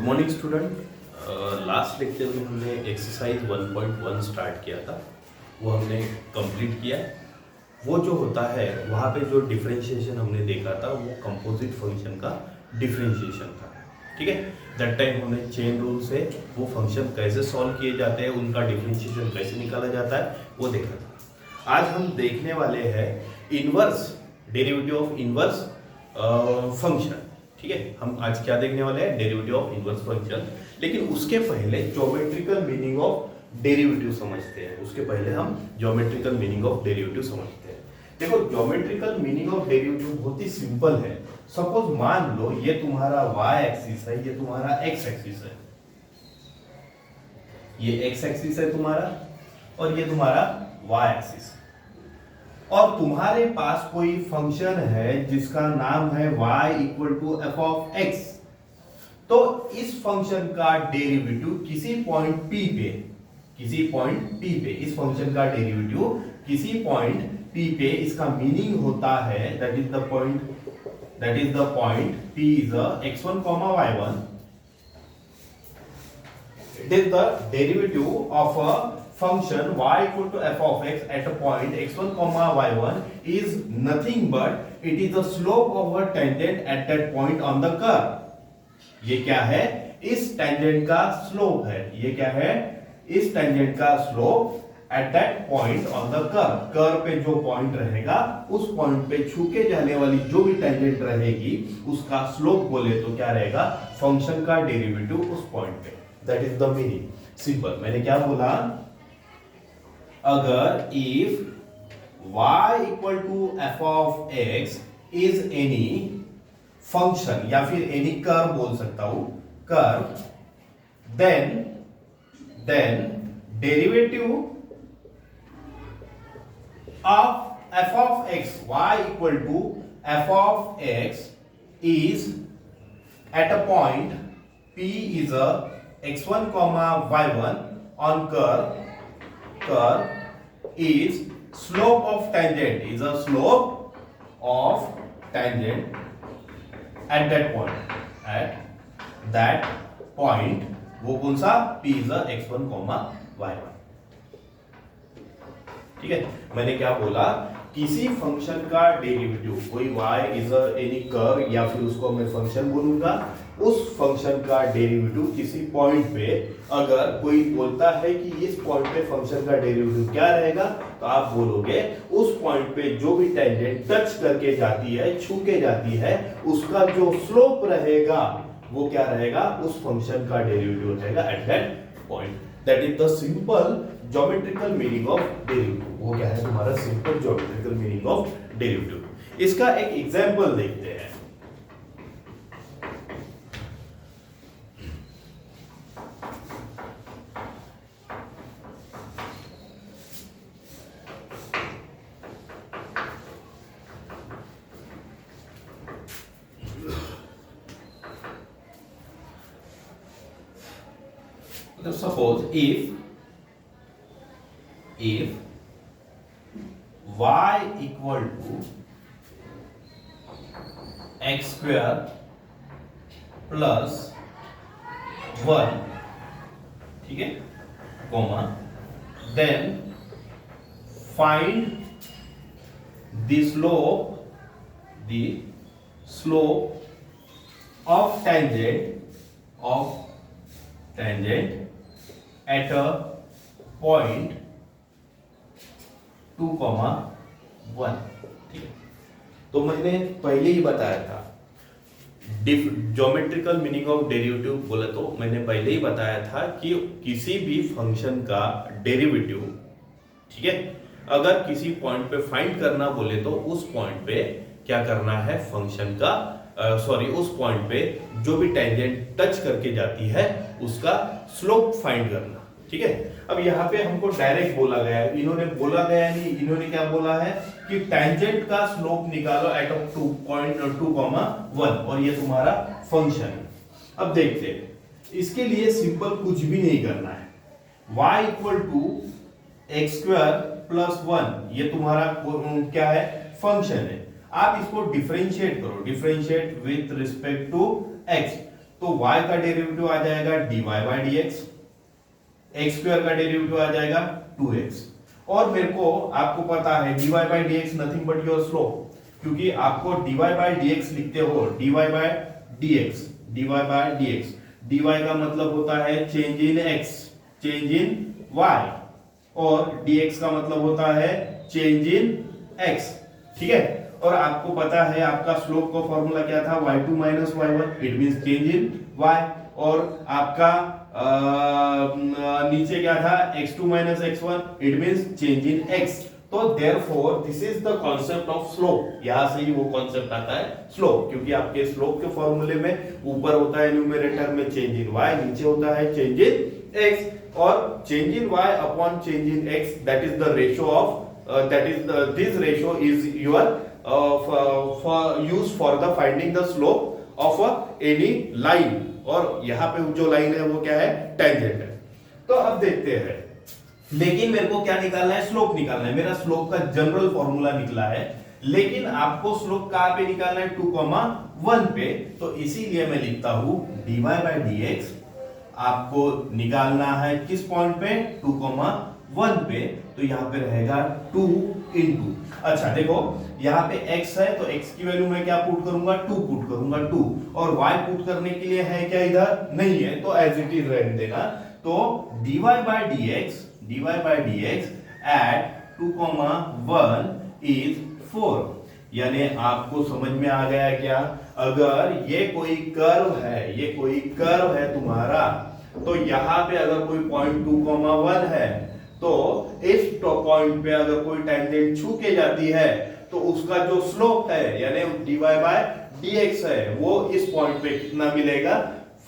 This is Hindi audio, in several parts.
Morning student. लास्ट लेक्चर में हमने एक्सरसाइज 1.1 स्टार्ट किया था, वो हमने कंप्लीट किया। वो जो होता है वहाँ पे जो डिफरेंशिएशन हमने देखा था वो कंपोजिट फंक्शन का डिफरेंशिएशन था। ठीक है, दैट टाइम हमने चेन रूल से वो फंक्शन कैसे सॉल्व किए जाते हैं, उनका डिफरेंशिएशन कैसे निकाला जाता है वो देखा था। आज हम देखने वाले हैं inverse derivative of inverse function. ठीक है, हम आज क्या देखने वाले हैं, डेरिवेटिव ऑफ इनवर्स फंक्शन। लेकिन उसके पहले ज्योमेट्रिकल मीनिंग ऑफ डेरिवेटिव समझते हैं। उसके पहले हम ज्योमेट्रिकल मीनिंग ऑफ डेरिवेटिव समझते हैं। देखो, ज्योमेट्रिकल मीनिंग ऑफ डेरिवेटिव बहुत ही सिंपल है। सपोज मान लो ये तुम्हारा y एक्सिस है, ये तुम्हारा x एक्सिस है, ये x एक्सिस है तुम्हारा और ये तुम्हारा y एक्सिस, और तुम्हारे पास कोई फंक्शन है जिसका नाम है y equal to F of x। तो इस फंक्शन का डेरिवेटिव किसी पॉइंट p पे, किसी पॉइंट p पे इस फंक्शन का डेरिवेटिव किसी पॉइंट p पे, इसका मीनिंग होता है that is the point p is a x1 comma y1. It is the derivative of a function y equal to f of x at a point x1 comma y1 is nothing but it is the slope of a tangent at that point on the curve. ये क्या है, इस टेंजेंट का स्लोप है। ये क्या है, इस टेंजेंट का slope at that point on the curve. Curve पे जो पॉइंट रहेगा उस पॉइंट पे छू के जाने वाली जो भी टेंजेंट रहेगी उसका स्लोप बोले तो क्या रहेगा, फंक्शन का डेरिवेटिव उस पॉइंट पे। That is the meaning. Simple. मैंने क्या बोला, अगर if y equal to F of x is any function या फिर एनी कर्व बोल सकता हूं, curve, then derivative of f of x, y equal to f of x is at a point p is a x1 comma y1 on curve is slope of tangent is a slope of tangent at that point वो कौन सा, p is a x1 comma y1। ठीक है, मैंने क्या बोला, किसी फंक्शन का डेरिवेटिव, कोई y इज एनी कर्व या फिर उसको मैं फंक्शन बोलूंगा, उस फंक्शन का डेरिवेटिव किसी पॉइंट पे, अगर कोई बोलता है कि इस पॉइंट पे फंक्शन का डेरिवेटिव क्या रहेगा, तो आप बोलोगे उस पॉइंट पे जो भी टेंजेंट टच करके जाती है, छू के जाती है, उसका जो स्लोप रहेगा वो क्या रहेगा, उस फंक्शन का डेरिवेटिव रहेगा at that point. That is the simple geometrical meaning of derivative. वो क्या है तुम्हारा simple geometrical meaning of derivative. इसका एक एग्जांपल देखते हैं। Suppose if y equal to x square plus 1, ठीक है, comma, then find the slope of tangent at a point 2, 1। ठीक है, तो मैंने पहले ही बताया था ज्योमेट्रिकल मीनिंग ऑफ डेरिवेटिव बोले तो मैंने पहले ही बताया था कि किसी भी फंक्शन का डेरिवेटिव, ठीक है, अगर किसी पॉइंट पे फाइंड करना बोले तो उस पॉइंट पे क्या करना है, फंक्शन का उस पॉइंट पे जो भी टेंजेंट टच करके जाती है उसका स्लोप फाइंड करना। ठीक है, अब यहाँ पे हमको डायरेक्ट बोला गया है, इन्होंने बोला गया नहीं, इन्होंने क्या बोला है कि टेंजेंट का स्लोप निकालो एट 2,1 और ये तुम्हारा फंक्शन है। अब देखते हैं, इसके लिए सिंपल कुछ भी नहीं करना है। y equal to x square plus 1 ये तुम्हारा क्या है, फंक्शन है। आप इसको डिफरेंशिएट करो, differentiate with respect to x। तो y का डेरिवेटिव आ जाएगा dy by dx, x square का डेरिवेटिव आ जाएगा 2x, और मेरे को आपको पता है dy by dx nothing but your slope, क्योंकि आपको dy बाय dx लिखते हो dy by dx, dy by dx, dy का मतलब होता है change in x, change in y, और dx का मतलब होता है चेंज इन x, ठीक है। और आपको पता है आपका स्लोप का फॉर्मूला क्या था, y2 minus y1, it means change in y, और आपका नीचे क्या था, x2 minus x1, it means change in x। तो therefore this is the concept of slope, यहां से ही वो कांसेप्ट आता है स्लोप, क्योंकि आपके स्लोप के फॉर्मूले में ऊपर होता है न्यूमरेटर में चेंज इन y, नीचे होता है चेंज इन x, और change in y upon change in x, that is the ratio of this ratio is your for use for the finding the slope of any line, और यहाँ पे जो लाइन है वो क्या है, टेंजेंट है। तो अब देखते हैं, लेकिन मेरे को क्या निकालना है, स्लोप निकालना है। मेरा स्लोप का जनरल फॉर्मूला निकला है, लेकिन आपको स्लोप कहां पे निकालना है, 2,1 पे। तो इसीलिए मैं लिखता हूं dy बाय dx आपको निकालना है किस पॉइंट पे, 2,1 पे। तो यहां पे रहेगा 2 इंटू, अच्छा देखो यहाँ पे x है तो x की वैल्यू मैं क्या पुट करूंगा, 2 पुट करूंगा 2, और y पुट करने के लिए है क्या, इधर नहीं है, तो एज इट इज रहने देना। तो dy by dx at 2,1 is 4, यानी आपको समझ में आ गया क्या, अगर ये कोई कर्व है, ये कोई कर्व है तुम्हारा, तो यहाँ पे अगर कोई पॉइंट 2,1 है, तो इस पॉइंट पे अगर कोई टेंजेंट छू के जाती है तो उसका जो स्लोप है यानी dy बाय dx है, वो इस पॉइंट पे कितना मिलेगा,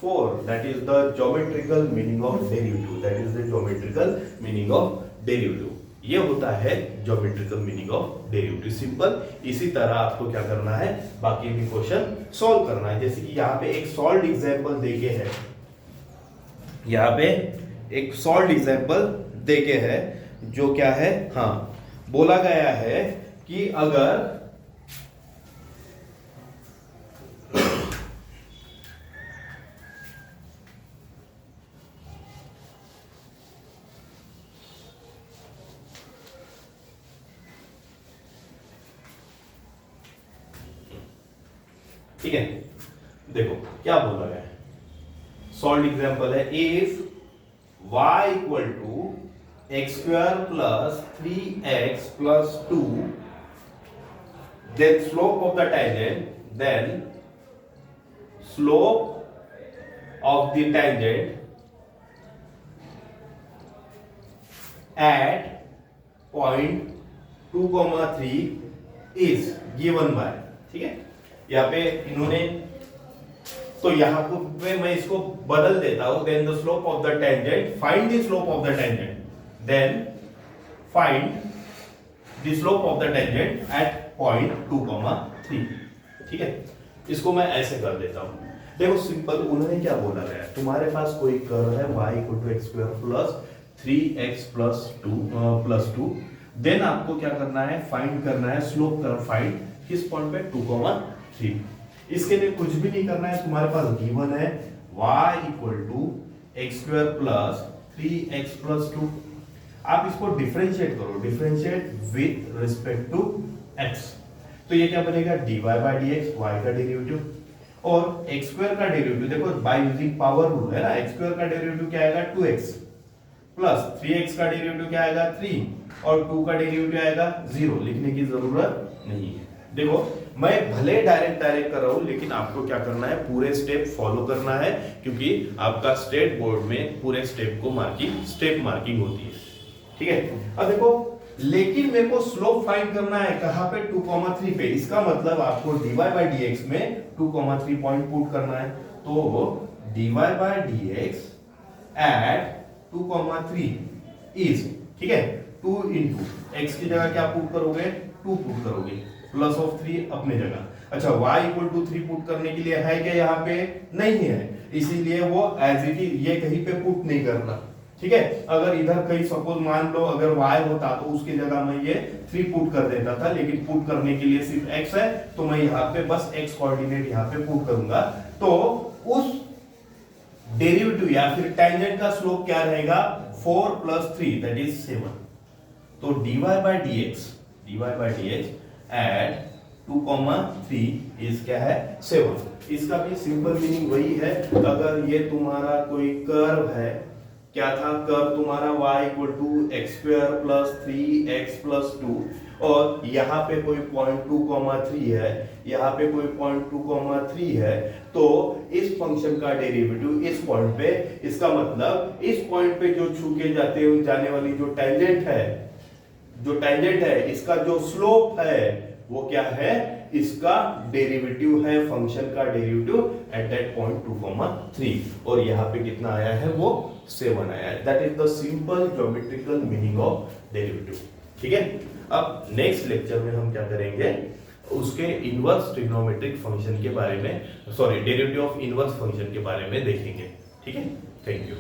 4, that is the geometrical meaning of derivative, that is the geometrical meaning of derivative. ये होता है geometrical meaning of derivative, simple. इसी तरह आपको क्या करना है, बाकी भी क्वेश्चन सॉल्व करना है। जैसे कि यहाँ पे एक सॉल्व एग्जांपल देके है, यहाँ पे एक सॉल्व एग्जांपल देके है, जो क्या है, हाँ बोला गया है कि अगर ठीक है, देखो क्या बोला गया है, सॉल्व एग्जांपल है, if y equal to x square plus 3x plus 2, then slope of the tangent, then slope of the tangent at point 2,3 is given by, ठीक है। यहाँ पे इन्होंने, तो यहाँ पे मैं इसको बदल देता हूं, then the slope of the tangent, find the slope of the tangent, then find the slope of the tangent at point 2,3, ठीक है। इसको मैं ऐसे कर देता हूं, देखो सिंपल, उन्होंने क्या बोला गया, तुम्हारे पास कोई कर्व है y equal to x square plus 3x plus 2, then आपको क्या करना है, फाइंड करना है स्लोप कर्व, फाइंड किस पॉइंट पे, 2,3। इसके लिए कुछ भी नहीं करना है, तुम्हारे पास गिवन है y equal to x square plus 3x plus 2। आप इसको डिफरेंशिएट करो, differentiate with respect to x, तो ये क्या बनेगा, dy बाय dx, y का डेरिवेटिव, और x स्क्वायर का डेरिवेटिव, देखो बाय यूजिंग पावर रूल है ना, x स्क्वायर का डेरिवेटिव क्या आएगा, 2x प्लस 3x का डेरिवेटिव क्या आएगा, 3, और 2 का डेरिवेटिव आएगा 0, लिखने की जरूरत नहीं है। देखो मैं भले डायरेक्ट कर रहा हूं, लेकिन आपको क्या करना है, पूरे स्टेप फॉलो करना है, क्योंकि आपका स्टेट बोर्ड में पूरे स्टेप को स्टेप मार्किंग होती है, ठीक है। अब देखो, लेकिन मेरे को स्लोप फाइंड करना है कहां पे, 2,3 पे, इसका मतलब आपको dy बाय dx में 2,3 पॉइंट पुट करना है, तो dy by dx at 2,3 is, ठीक है, 2 इंटू x की जगह क्या पुट करोगे, 2 पुट करोगे, प्लस ऑफ 3 अपने जगह। अच्छा, y इक्वल टू 3 पुट करने के लिए है क्या, यहाँ पे नहीं है, इसीलिए वो एज इट इज, ये कहीं पे पुट नहीं करना, ठीक है। अगर इधर कहीं सपोज मान लो अगर y होता तो उसकी जगह मैं ये 3 पुट कर देता था, लेकिन पुट करने के लिए सिर्फ x है, तो मैं यहाँ पे बस x कोऑर्डिनेट यहाँ पे पुट करूंगा। तो उस डेरिवेटिव या फिर टेंजेंट का स्लोप क्या रहेगा 4 + 3 दैट इज 7। तो dy by dx at 2,3 is क्या है 7। इसका भी सिंपल मीनिंग वही है, अगर ये तुम्हारा कोई कर्व है, क्या था कर्व तुम्हारा y = x² + 3x + 2 और यहाँ पे कोई पॉइंट 2,3 है, यहाँ पे कोई पॉइंट 2,3 है, तो इस फंक्शन का डेरिवेटिव इस पॉइंट पे, इसका मतलब इस पॉइंट पे जो छू के जाने वाली जो टेंजेंट है इसका जो स्लोप है वो क्या है, इसका डेरिवेटिव है, फंक्शन का डेरिवेटिव एट दैट पॉइंट 2,3 और यहाँ पे कितना आया है वो 7 आया है। That is the simple geometrical meaning of derivative. ठीक है, अब नेक्स्ट लेक्चर में हम क्या करेंगे, उसके इनवर्स ट्रिग्नोमेट्रिक फंक्शन के बारे में, sorry derivative of inverse function के बारे में देखेंगे। ठीक है, थैंक यू।